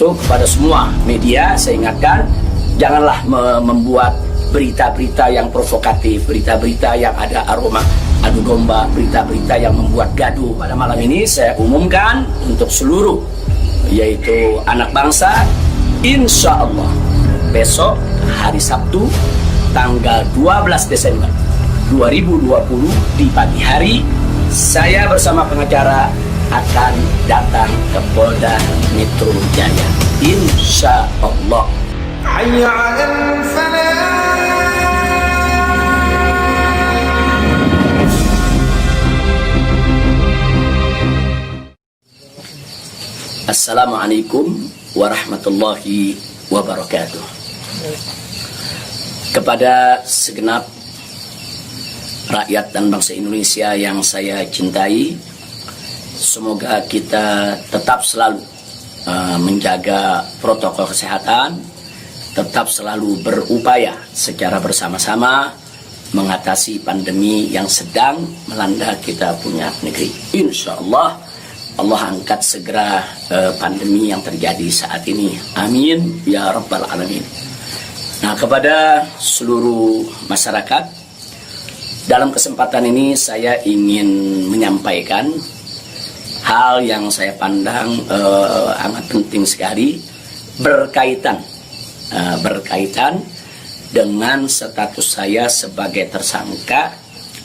itu kepada semua media saya ingatkan, janganlah membuat berita-berita yang provokatif, berita-berita yang ada aroma adu domba, berita-berita yang membuat gaduh. Pada malam ini saya umumkan untuk seluruh, yaitu anak bangsa, insya Allah besok hari Sabtu tanggal 12 Desember 2020 di pagi hari, saya bersama pengacara akan datang ke Polda Metro Jaya, insya Allah. Assalamualaikum warahmatullahi wabarakatuh. Kepada segenap rakyat dan bangsa Indonesia yang saya cintai, semoga kita tetap selalu menjaga protokol kesehatan, tetap selalu berupaya secara bersama-sama mengatasi pandemi yang sedang melanda kita punya negeri. Insya Allah, Allah angkat segera pandemi yang terjadi saat ini. Amin ya rabbal alamin. Nah, kepada seluruh masyarakat, dalam kesempatan ini saya ingin menyampaikan hal yang saya pandang amat penting sekali berkaitan dengan status saya sebagai tersangka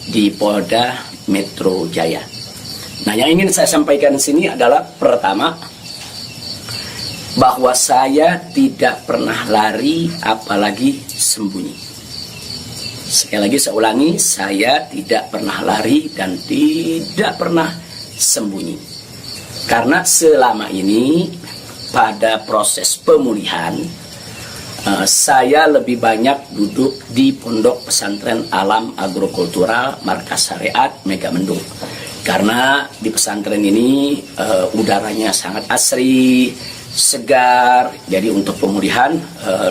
di Polda Metro Jaya. Nah, yang ingin saya sampaikan di sini adalah pertama, bahwa saya tidak pernah lari apalagi sembunyi. Sekali lagi saya ulangi, saya tidak pernah lari dan tidak pernah sembunyi. Karena selama ini pada proses pemulihan, saya lebih banyak duduk di Pondok Pesantren Alam Agrokultural Markas Syariat Megamendung. Karena di pesantren ini udaranya sangat asri, segar, jadi untuk pemulihan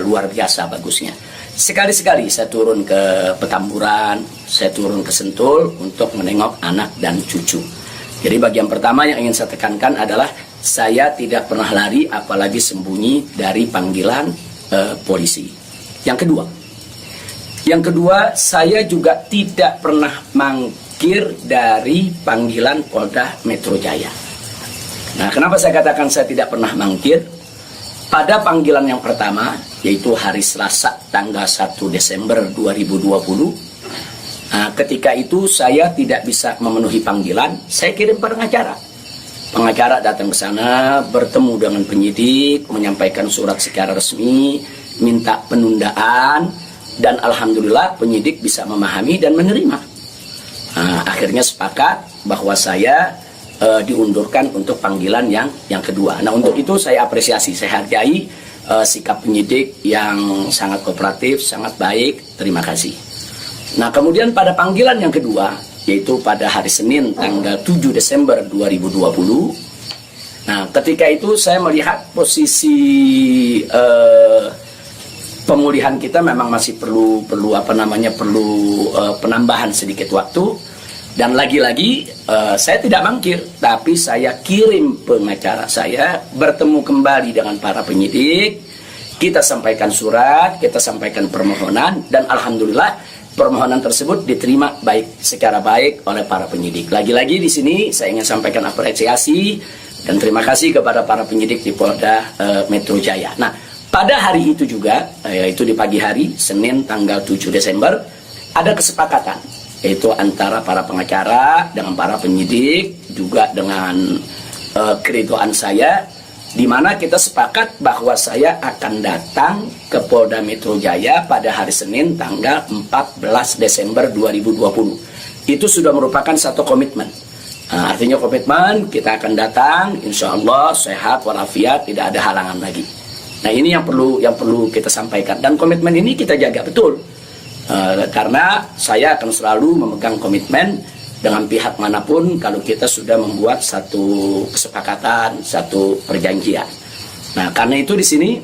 luar biasa bagusnya. Sekali-sekali saya turun ke Petamburan, saya turun ke Sentul untuk menengok anak dan cucu. Jadi bagian pertama yang ingin saya tekankan adalah saya tidak pernah lari apalagi sembunyi dari panggilan polisi. Yang kedua, saya juga tidak pernah mangkir dari panggilan Polda Metro Jaya. Nah, kenapa saya katakan saya tidak pernah mangkir? Pada panggilan yang pertama, yaitu hari Selasa tanggal 1 Desember 2020, ketika itu saya tidak bisa memenuhi panggilan, saya kirim pengacara. Pengacara datang ke sana, bertemu dengan penyidik, menyampaikan surat secara resmi, minta penundaan, dan alhamdulillah penyidik bisa memahami dan menerima. Akhirnya sepakat bahwa saya diundurkan untuk panggilan yang kedua. Nah, untuk itu saya apresiasi, saya hargai sikap penyidik yang sangat kooperatif, sangat baik. Terima kasih. Nah, kemudian pada panggilan yang kedua, yaitu pada hari Senin tanggal 7 Desember 2020. Nah, ketika itu saya melihat posisi pemulihan kita memang masih perlu penambahan sedikit waktu. Dan lagi-lagi saya tidak mangkir, tapi saya kirim pengacara saya bertemu kembali dengan para penyidik. Kita sampaikan surat, kita sampaikan permohonan, dan alhamdulillah permohonan tersebut diterima secara baik oleh para penyidik. Lagi-lagi di sini saya ingin sampaikan apresiasi dan terima kasih kepada para penyidik di Polda Metro Jaya. Nah, pada hari itu juga, yaitu di pagi hari Senin tanggal 7 Desember, ada kesepakatan, yaitu antara para pengacara dengan para penyidik, juga dengan keridoan saya, di mana kita sepakat bahwa saya akan datang ke Polda Metro Jaya pada hari Senin tanggal 14 Desember 2020. Itu sudah merupakan satu komitmen. Artinya komitmen, kita akan datang, insya Allah sehat walafiat, tidak ada halangan lagi. Nah, ini yang perlu kita sampaikan, dan komitmen ini kita jaga betul. Karena saya akan selalu memegang komitmen dengan pihak manapun kalau kita sudah membuat satu kesepakatan, satu perjanjian. Nah, karena itu di sini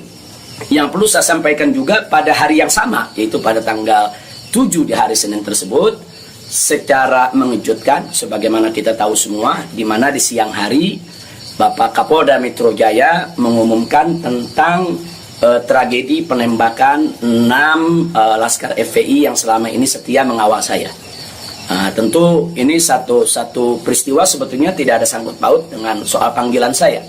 yang perlu saya sampaikan juga pada hari yang sama, yaitu pada tanggal 7 di hari Senin tersebut, secara mengejutkan, sebagaimana kita tahu semua, di mana di siang hari Bapak Kapolda Metro Jaya mengumumkan tentang tragedi penembakan 6 Laskar FPI yang selama ini setia mengawal saya. Tentu ini satu peristiwa sebetulnya tidak ada sangkut paut dengan soal panggilan saya.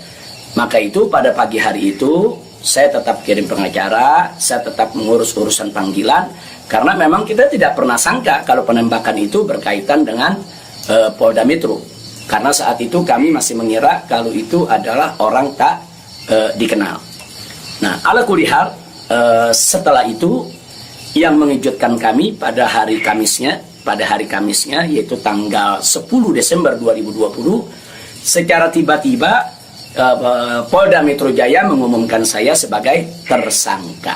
Maka itu pada pagi hari itu saya tetap kirim pengacara, saya tetap mengurus urusan panggilan, karena memang kita tidak pernah sangka kalau penembakan itu berkaitan dengan Polda Metro. Karena saat itu kami masih mengira kalau itu adalah orang tak dikenal. Nah, ala kulihal, setelah itu yang mengejutkan kami pada hari Kamisnya yaitu tanggal 10 Desember 2020, secara tiba-tiba Polda Metro Jaya mengumumkan saya sebagai tersangka.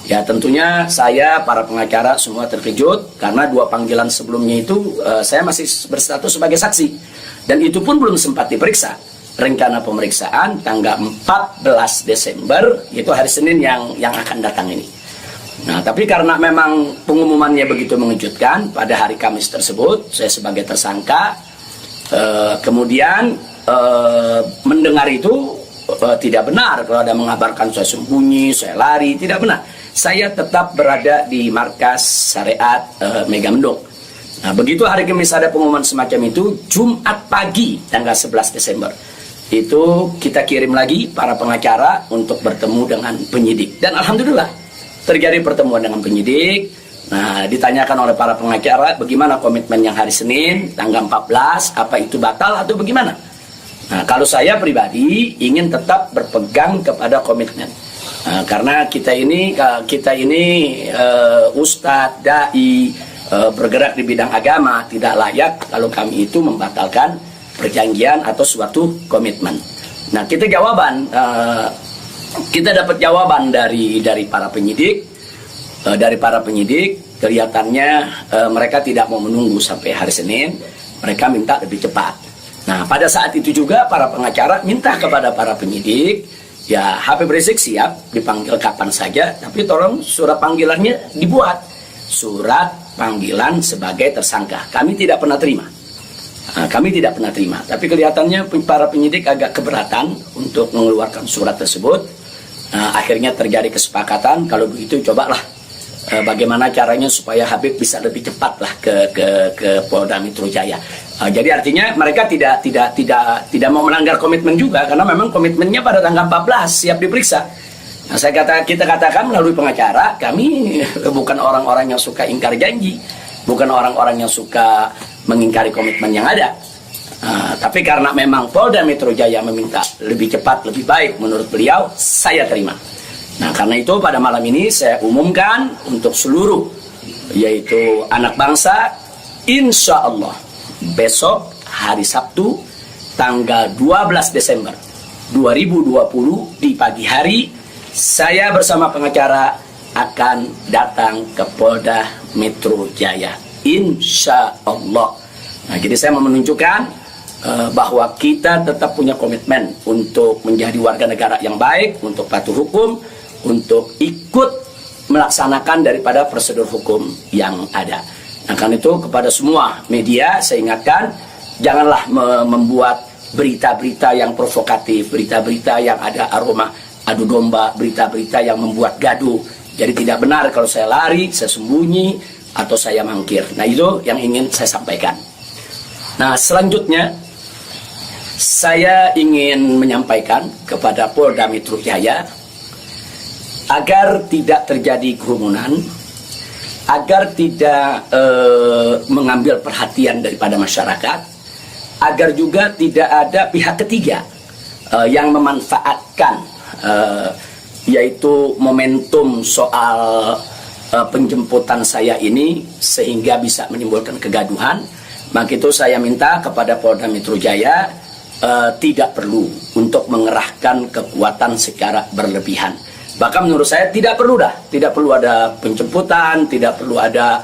Ya, tentunya saya, para pengacara semua terkejut karena 2 panggilan sebelumnya itu saya masih berstatus sebagai saksi, dan itu pun belum sempat diperiksa. Rencana pemeriksaan tanggal 14 Desember, itu hari Senin yang akan datang ini. Nah, tapi karena memang pengumumannya begitu mengejutkan, pada hari Kamis tersebut saya sebagai tersangka, kemudian mendengar itu tidak benar kalau ada mengabarkan saya sembunyi, saya lari, tidak benar. Saya tetap berada di markas syariat Megamendung. Nah, begitu hari Kamis ada pengumuman semacam itu, Jumat pagi tanggal 11 Desember itu kita kirim lagi para pengacara untuk bertemu dengan penyidik, dan alhamdulillah terjadi pertemuan dengan penyidik. Nah, ditanyakan oleh para pengacara bagaimana komitmen yang hari Senin tanggal 14, apa itu batal atau bagaimana. Nah, kalau saya pribadi ingin tetap berpegang kepada komitmen. Nah, karena kita ini ustadz, dai, bergerak di bidang agama, tidak layak kalau kami itu membatalkan perjanjian atau suatu komitmen. Nah, kita dapat jawaban dari para penyidik. Dari para penyidik kelihatannya mereka tidak mau menunggu sampai hari Senin, mereka minta lebih cepat. Nah, pada saat itu juga para pengacara minta kepada para penyidik, ya Habib Rizik siap dipanggil kapan saja, tapi tolong surat panggilannya dibuat. Surat panggilan sebagai tersangka. Kami tidak pernah terima. Kami tidak pernah terima. Tapi kelihatannya para penyidik agak keberatan untuk mengeluarkan surat tersebut. Akhirnya terjadi kesepakatan, kalau begitu cobalah bagaimana caranya supaya Habib bisa lebih cepat lah ke Polda Metro Jaya. Jadi artinya mereka tidak mau melanggar komitmen juga, karena memang komitmennya pada tanggal 14 siap diperiksa. Nah, kita katakan melalui pengacara, kami bukan orang-orang yang suka ingkar janji, bukan orang-orang yang suka mengingkari komitmen yang ada. Tapi karena memang Polda Metro Jaya meminta lebih cepat, lebih baik menurut beliau, saya terima. Nah, karena itu pada malam ini saya umumkan untuk seluruh, yaitu anak bangsa, insya Allah besok hari Sabtu tanggal 12 Desember 2020 di pagi hari, saya bersama pengacara akan datang ke Polda Metro Jaya, insya Allah. Nah, jadi saya mau menunjukkan bahwa kita tetap punya komitmen untuk menjadi warga negara yang baik, untuk patuh hukum, untuk ikut melaksanakan daripada prosedur hukum yang ada. Nah, karena itu kepada semua media saya ingatkan, janganlah membuat berita-berita yang provokatif, berita-berita yang ada aroma adu domba, berita-berita yang membuat gaduh. Jadi tidak benar kalau saya lari, saya sembunyi, atau saya mangkir. Nah, itu yang ingin saya sampaikan. Nah, selanjutnya saya ingin menyampaikan kepada Polda Metro Jaya agar tidak terjadi kerumunan, agar tidak mengambil perhatian daripada masyarakat, agar juga tidak ada pihak ketiga yang memanfaatkan yaitu momentum soal penjemputan saya ini sehingga bisa menimbulkan kegaduhan. Maka itu saya minta kepada Polda Metro Jaya tidak perlu untuk mengerahkan kekuatan secara berlebihan. Bahkan menurut saya tidak perlu ada penjemputan, tidak perlu ada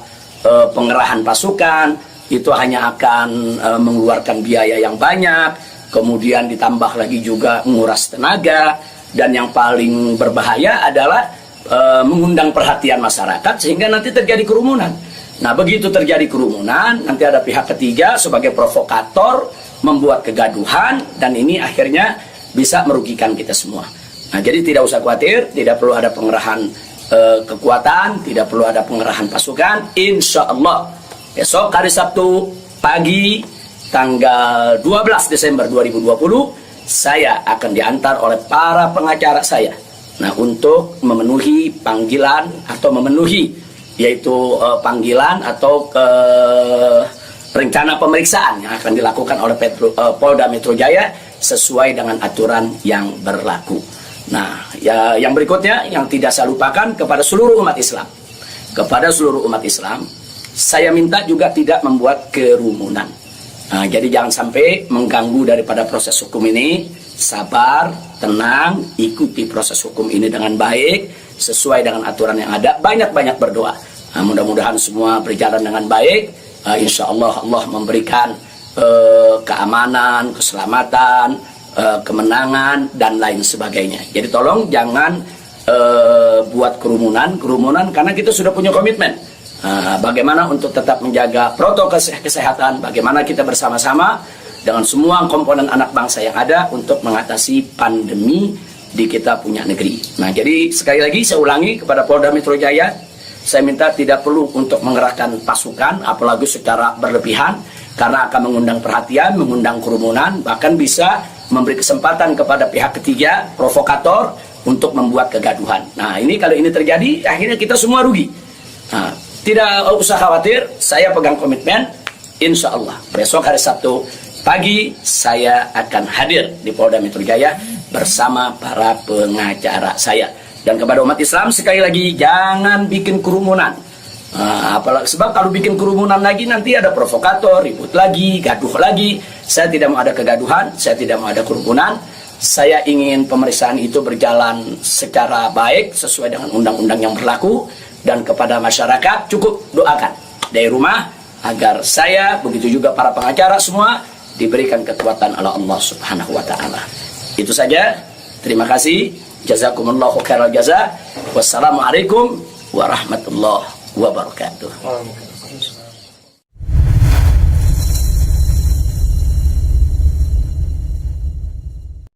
pengerahan pasukan. Itu hanya akan mengeluarkan biaya yang banyak, kemudian ditambah lagi juga menguras tenaga, dan yang paling berbahaya adalah mengundang perhatian masyarakat sehingga nanti terjadi kerumunan. Nah, begitu terjadi kerumunan, nanti ada pihak ketiga sebagai provokator membuat kegaduhan, dan ini akhirnya bisa merugikan kita semua. Nah, jadi tidak usah khawatir, tidak perlu ada pengerahan kekuatan, tidak perlu ada pengerahan pasukan. Insya Allah besok hari Sabtu pagi tanggal 12 Desember 2020 saya akan diantar oleh para pengacara saya. Nah, untuk memenuhi panggilan atau memenuhi yaitu panggilan atau rencana pemeriksaan yang akan dilakukan oleh Polda Metro Jaya sesuai dengan aturan yang berlaku. Nah, ya, yang berikutnya yang tidak saya lupakan kepada seluruh umat Islam. Kepada seluruh umat Islam, saya minta juga tidak membuat kerumunan. Nah, jadi jangan sampai mengganggu daripada proses hukum ini. Sabar, tenang, ikuti proses hukum ini dengan baik, sesuai dengan aturan yang ada. Banyak-banyak berdoa. Nah, mudah-mudahan semua berjalan dengan baik. Insya Allah Allah memberikan keamanan, keselamatan, kemenangan, dan lain sebagainya. Jadi tolong jangan buat kerumunan karena kita sudah punya komitmen. Bagaimana untuk tetap menjaga protokol kesehatan, bagaimana kita bersama-sama dengan semua komponen anak bangsa yang ada untuk mengatasi pandemi di kita punya negeri. Nah, jadi sekali lagi saya ulangi kepada Polda Metro Jaya, saya minta tidak perlu untuk mengerahkan pasukan, apalagi secara berlebihan, karena akan mengundang perhatian, mengundang kerumunan, bahkan bisa memberi kesempatan kepada pihak ketiga, provokator, untuk membuat kegaduhan. Nah, ini kalau ini terjadi, akhirnya kita semua rugi. Nah, tidak usah khawatir, saya pegang komitmen, insya Allah besok hari Sabtu pagi saya akan hadir di Polda Metro Jaya bersama para pengacara saya. Dan kepada umat Islam sekali lagi, jangan bikin kerumunan. Apalagi sebab kalau bikin kerumunan lagi nanti ada provokator, ribut lagi, gaduh lagi. Saya tidak mau ada kegaduhan, saya tidak mau ada kerumunan. Saya ingin pemeriksaan itu berjalan secara baik sesuai dengan undang-undang yang berlaku. Dan kepada masyarakat cukup doakan dari rumah agar saya, begitu juga para pengacara semua, diberikan kekuatan oleh Allah Subhanahu wa Ta'ala. Itu saja. Terima kasih. Jazakumullahu khairal jaza. Wassalamualaikum warahmatullahi wabarakatuh.